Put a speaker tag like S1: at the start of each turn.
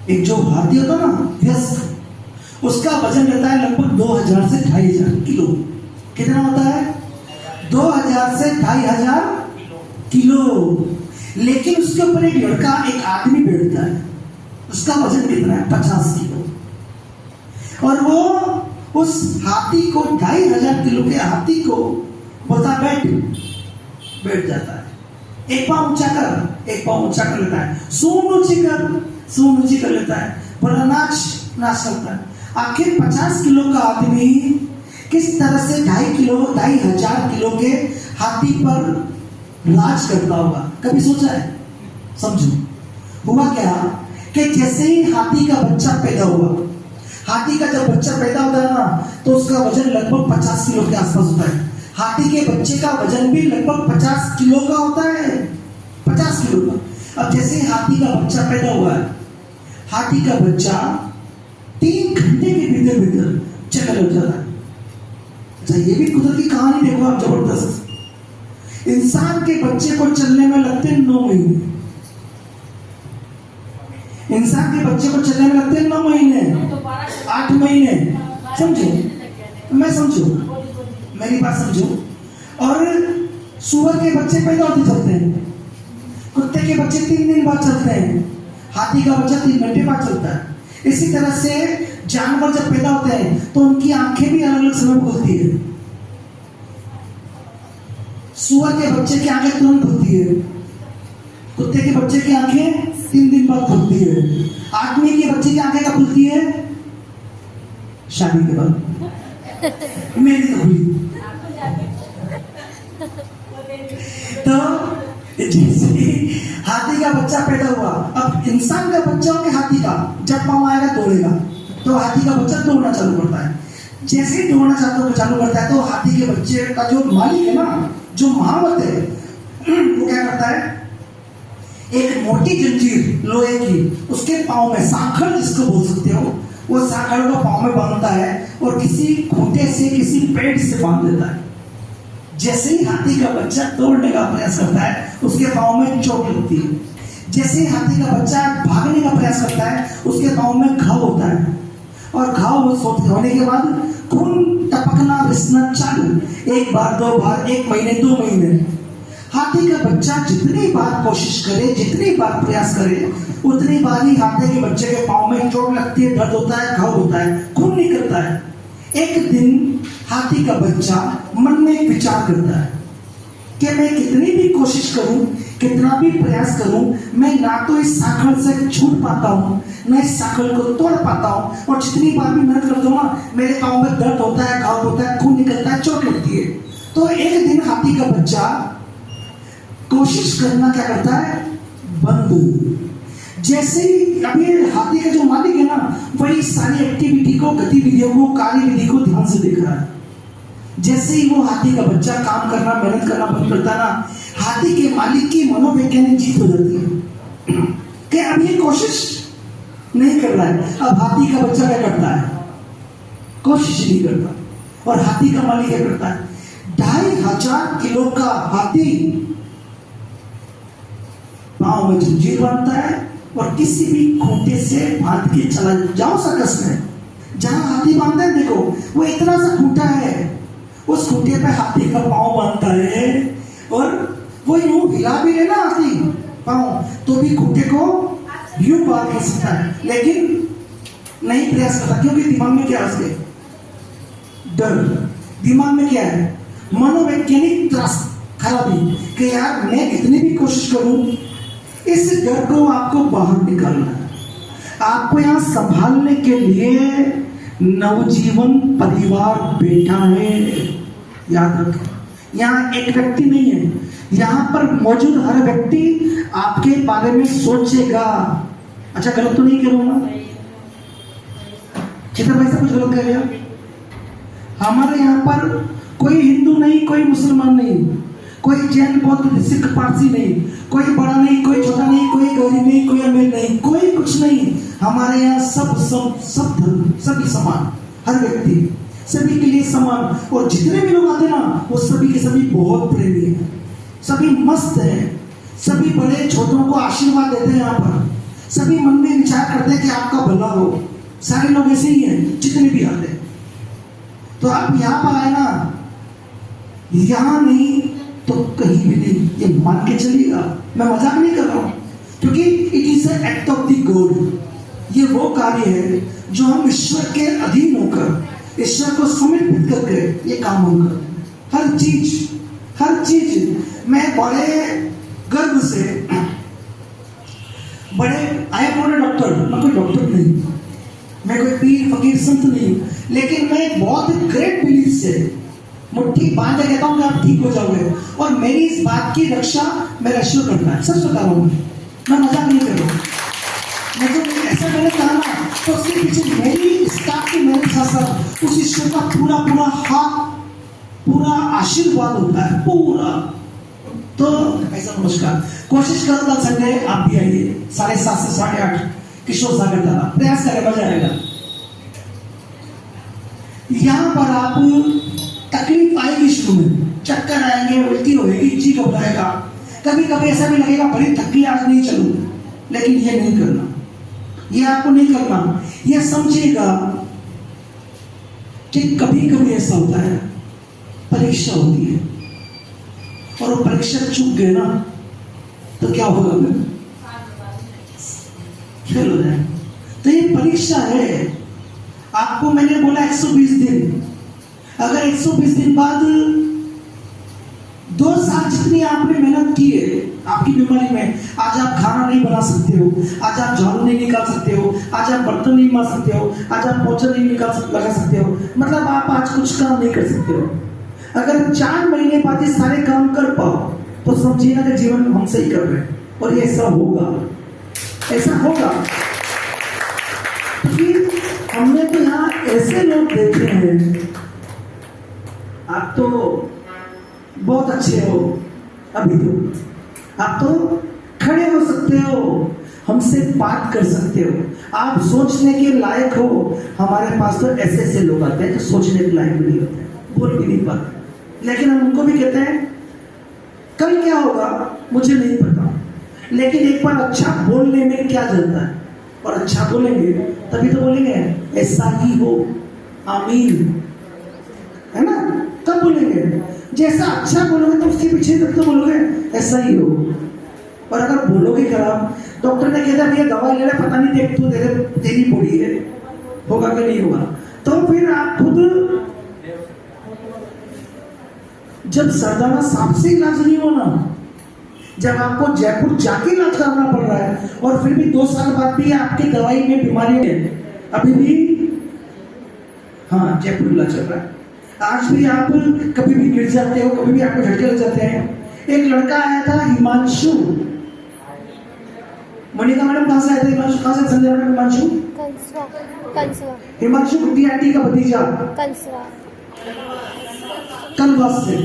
S1: एक जो हाथी होता है ना व्यस्त, उसका वजन रहता है लगभग 2000 से 2500 किलो। कितना होता है? 2000 से 2500 किलो। लेकिन उसके ऊपर एक लड़का, एक आदमी बैठता है, उसका वजन कितना है? 50 किलो। और वो उस हाथी को, 2500 किलो के हाथी को बोलता बैठ, बैठ जाता है। एक पाँव ऊंचा कर, एक पाँव ऊंचा कर लेता है, सूंड ऊंची कर, सूंड ऊंची कर लेता है, बोला नाच, नाच करता है। आखिर 50 किलो का आदमी किस तरह से 2500 किलो के हाथी पर राज करता होगा? कभी सोचा है? समझो, हुआ क्या कि जैसे ही हाथी का बच्चा पैदा हुआ, हाथी का जब बच्चा पैदा होता है ना, तो उसका वजन लगभग 50 किलो के आसपास होता है। हाथी के बच्चे का वजन भी लगभग 50 किलो का होता है, 50 किलो का। अब जैसे ही हाथी का बच्चा पैदा हुआ है, हाथी का बच्चा 3 घंटे के भीतर भीतर चलने लग जाता है। अच्छा, ये भी कुदरत की कहानी देखो आप, जबरदस्त। इंसान के बच्चे को चलने में लगते 9 महीने, इंसान के बच्चे को चलने में लगते 9 महीने, 8 महीने। समझो, मैं समझो, मेरी बात समझो। और सूअर के बच्चे पैदा होते चलते हैं, कुत्ते के बच्चे 3 दिन बाद चलते हैं, हाथी का बच्चा 3 घंटे बाद चलता है। इसी तरह से जानवर जब पैदा होते हैं तो उनकी आंखें भी अलग अलग समय खुलती है। सूअर के बच्चे की आंखें तुरंत खुलती है, कुत्ते के बच्चे की आंखें 3 दिन बाद खुलती है, आदमी के बच्चे की आंखें कब खुलती है? शादी के बाद। मेरी तो हुई। तो जैसे हाथी का बच्चा पैदा हुआ, अब इंसान का बच्चा हो कि हाथी का, जब पाँव आएगा दौड़ेगा, तो हाथी का बच्चा दौड़ना चालू करता है। जैसे ही दौड़ना चालू करता है, तो हाथी के बच्चे का जो मालिक है ना, जो महावत है, वो क्या करता है? एक मोटी जंजीर लोहे की उसके पाँव में, सांखड़ जिसको बोल सकते हो, वो सांखड़ को पाँव में बांधता है और किसी खूंटे से, किसी पेड़ से बांध देता है। जैसे ही हाथी का बच्चा दौड़ने का प्रयास करता है, उसके पाँव में चोट लगती है। जैसे ही हाथी का बच्चा भागने का प्रयास करता है, उसके पाँव में घाव होता है, और घाव होने के बाद खून टपकना, रिसना चालू। 1 बार, 2 बार, 1 महीने, 2 महीने। हाथी का बच्चा जितनी बार कोशिश करे, जितनी बार प्रयास करे, उतनी बार ही हाथी के बच्चे के पाँव में चोट लगती है, दर्द होता है, घाव होता है, खून निकलता है। एक दिन हाथी का बच्चा मन में एक विचार करता है कि मैं कितनी भी कोशिश करूं, कितना भी प्रयास करूं, मैं ना तो इस सांखड़ से छूट पाता हूं, ना इस सांखड़ को तोड़ पाता हूं, और जितनी बार भी मेहनत करता हूं ना, मेरे पाँव में दर्द होता है, घाव होता है, खून निकलता है, चोट लगती है। तो एक दिन हाथी का बच्चा कोशिश करना क्या करता है? बंद। जैसे ही अभी हाथी का जो मालिक है ना, वही सारी एक्टिविटी को, गतिविधियों को, कार्यविधि को ध्यान से देख रहा है। जैसे ही वो हाथी का बच्चा काम करना, मेहनत करना बंद करता ना, हाथी के मालिक की मनोवैज्ञानिक जीत हो जाती है कि अब ये कोशिश नहीं कर रहा है। अब हाथी का बच्चा क्या करता है? कोशिश नहीं करता। और हाथी का मालिक क्या करता है? 2500 किलो का हाथी पाँव में जंजीर बांधता है और किसी भी खूंटे से बांध के चला जाओ सर्कस में, जहां हाथी बांधते हैं, देखो वो इतना सा खूंटा है, उस खूंटे पे हाथी का पाँव बांधता है, और वो यूं हिला भी लेना हाथी पाँव, तो भी खूंटे को यूं बांध नहीं सकता है, लेकिन नहीं प्रयास करता। क्योंकि दिमाग में क्या है उसके? डर। दिमाग में क्या है? मनोवैज्ञानिक त्रास, खराबी, कि यार मैं कितनी भी कोशिश करूं, इस डर को आपको बाहर निकालना है। आपको यहाँ संभालने के लिए नवजीवन परिवार बैठा है। याद रखें, यहाँ एक व्यक्ति नहीं है, यहाँ पर मौजूद हर व्यक्ति आपके बारे में सोचेगा। अच्छा, गलत तो नहीं करूंगा? चित्र भाई से कुछ गलत कर गया? हमारे यहाँ पर कोई हिंदू नहीं, कोई मुसलमान नहीं, कोई जैन, बौद्ध, सिख, पारसी नहीं, कोई बड़ा नहीं, कोई छोटा नहीं, कोई गरीब नहीं, कोई अमीर नहीं, कोई कुछ नहीं। हमारे यहाँ सब धर्म, सभी समान, हर व्यक्ति सभी के लिए समान। और जितने भी लोग आते हैं ना, वो सभी के सभी बहुत प्रेमी हैं, सभी मस्त हैं, सभी बड़े छोटों को आशीर्वाद देते हैं यहाँ पर, सभी मन में विचार करते हैं कि आपका भला हो। सारे लोग ऐसे ही हैं जितने भी आते हैं। तो आप यहाँ पर आए ना, यहाँ नहीं तो कहीं भी नहीं, ये मान के चलिएगा। मैं मजाक नहीं कर रहा हूँ, क्योंकि it is an act of the God. ये वो कार्य है जो हम ईश्वर के अधीन होकर, ईश्वर को समर्पित करके ये काम हम करते हैं। हर चीज मैं बड़े गर्व से, बड़े I am not a doctor, मैं कोई डॉक्टर नहीं, मैं कोई पीर फकीर संत नहीं, लेकिन मैं एक बहुत ग्रेट बिलीफ से मुट्ठी बांध के कहता हूँ कि आप ठीक हो जाओगे। और मेरी इस बात की रक्षा मेरा ईश्वर करता है। सच बता रहा हूँ, मैं मजाक नहीं कर रहा हूँ। मैं जो ऐसा मैंने कहा ना, तो उसके पीछे मेरी स्टाफ की मेरे साथ उस ईश्वर का पूरा हाथ, पूरा आशीर्वाद होता है पूरा। तो ऐसा नमस्कार, कोशिश करूंगा संडे आप भी आइए 7:30 से 8:30 किशोर सागर तालाब, प्रयास करें, मजा आएगा। यहाँ पर आप तकलीफ आएगी, शुरू में चक्कर आएंगे, उल्टी होएगी, जी घबराएगा, कभी कभी ऐसा भी लगेगा बड़ी थकी आज नहीं चलूंगा, लेकिन ये नहीं करना, ये आपको नहीं करना। ये समझिएगा कि कभी कभी ऐसा होता है, परीक्षा होती है और वो परीक्षा चूक गए ना तो क्या होगा, मैं फेल हो जाए। तो ये परीक्षा है। आपको मैंने बोला 120 दिन, अगर 120 दिन बाद 2 साल जितनी आपने मेहनत की है आपकी बीमारी में, आज आप खाना नहीं बना सकते हो, आज आप झाड़ू नहीं निकाल सकते हो, आज आप बर्तन नहीं मार सकते हो, आज आप पोछा नहीं लगा सकते हो, मतलब आप आज कुछ काम नहीं कर सकते हो। अगर 4 महीने बाद ये सारे काम कर पाओ तो समझिएगा कि जीवन हम सही कर रहे हैं। और ये ऐसा होगा, ऐसा होगा। हमने तो यहाँ ऐसे लोग देखे हैं, आप तो बहुत अच्छे हो, अभी तो आप तो खड़े हो सकते हो, हमसे बात कर सकते हो, आप सोचने के लायक हो। हमारे पास तो ऐसे लोग आते हैं जो सोचने के लायक भी नहीं होते, बोल भी नहीं पाते, लेकिन हम उनको भी कहते हैं कल क्या होगा मुझे नहीं पता, लेकिन एक बार अच्छा बोलने में क्या जाता है, और अच्छा बोलेंगे तभी तो बोलेंगे ऐसा ही हो, आमीन, है ना? तब बोलेंगे। जैसा अच्छा बोलोगे तो उसके पीछे तब तो बोलोगे ऐसा ही हो। और अगर बोलोगे खराब, डॉक्टर ने कहता भैया दवा ले ले, पता नहीं देख तू देनी पड़ी है, होगा कि नहीं होगा, तो फिर आप खुद जब सरदाना सांप से इलाज नहीं होना, जब आपको जयपुर जाके इलाज करना पड़ रहा है, और फिर भी 2 साल बाद भी आपकी दवाई में बीमारी है, अभी भी हाँ जयपुर इलाज चल रहा है। आज भी आप कभी भी गिर जाते हो, कभी भी आपको झटके लग जाते हैं। एक लड़का आया था हिमांशु, मणिका मैडम कहाँ से आया था? हिमांशु कहाँ से? संजय मैडम, हिमांशु गुट्टी आंटी का भतीजा, कलवास से।